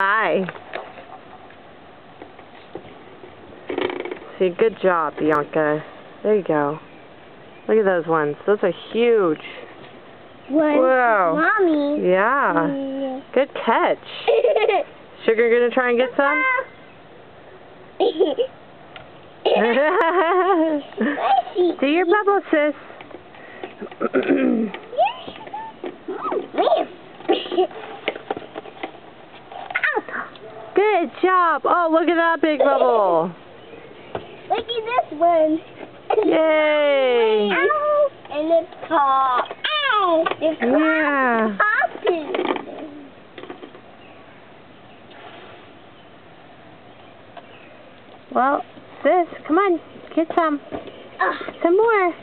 Hi. See, good job, Bianca. There you go. Look at those ones. Those are huge. Whoa. Mommy. Yeah. Good catch. Sugar gonna try and get some? Do your bubble, sis. Good job. Oh, look at that big bubble. Look at this one. Yay. Ow. And it's pop. Ow. It's Yeah. popping. Well, sis, come on. Get some. Some more.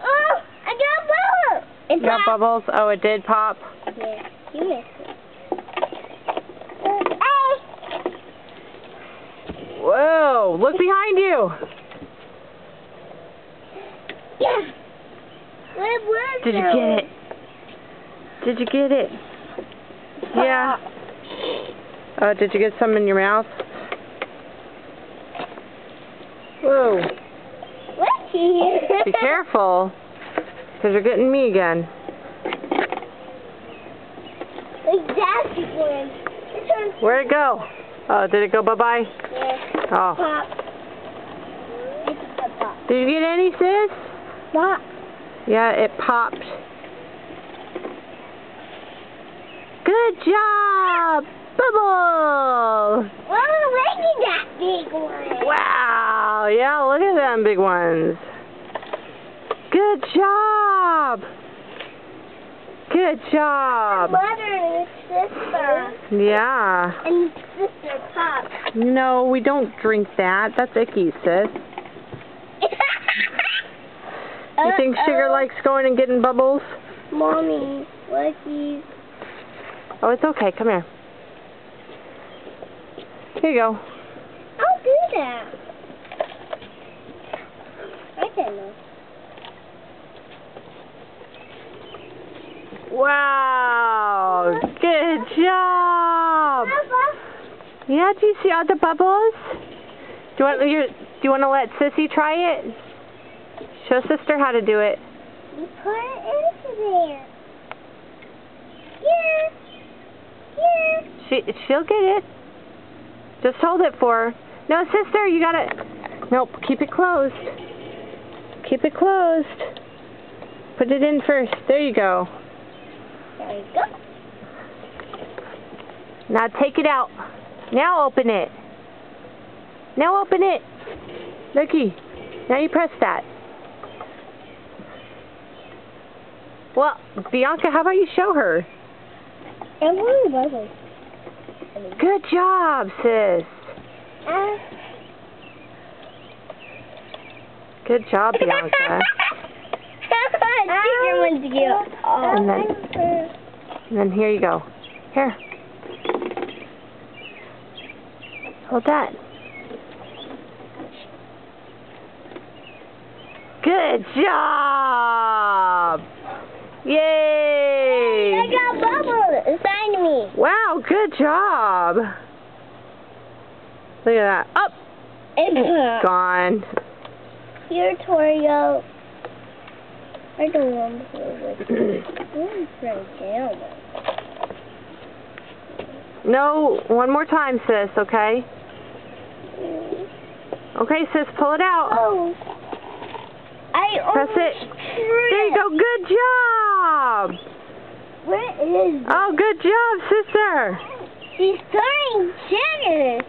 Oh, I got bubbles. It Got popped. bubbles? Oh, it did pop? Yeah, you missed it. Whoa, look behind you. Yeah. Where was Did you get it? Did you get it? Yeah. Oh, did you get some in your mouth? Whoa. What's here? Be careful, because you're getting me again. Exactly one. Where'd it go? Oh, did it go bye-bye? Yeah. Oh. Pop. It's a pop. Did you get any, sis? Pop. Yeah, it popped. Good job! Bubble! Oh, look at that big one. Wow! Yeah, look at them big ones. Good job! Good job! Mother and sister. Yeah. And sister Pop. No, we don't drink that. That's icky, sis. You think Sugar likes going and getting bubbles? Mommy, Lucky. Oh, it's okay. Come here. Here you go. I'll do that. I don't know. Wow! Good job! Yeah, do you see all the bubbles? Do you want to let Sissy try it? Show sister how to do it. You put it into there. Here. She'll get it. Just hold it for her. No, sister, you gotta... Nope, keep it closed. Keep it closed. Put it in first. There you go. There you go. Now take it out. Now open it. Now open it. Looky. Now you press that. Well, Bianca, how about you show her? And one bubble. Good job, sis. Good job, Bianca. And then here you go. Here. Hold that. Good job! Yay! I got bubbles inside me. Wow, good job. Look at that. Up. It's Gone. Here, Torio. I don't want to No, one more time, sis, okay? Okay, sis, pull it out. Oh. Press it. There you go. Good job. Where is it? Oh, good job, sister. She's throwing sugar.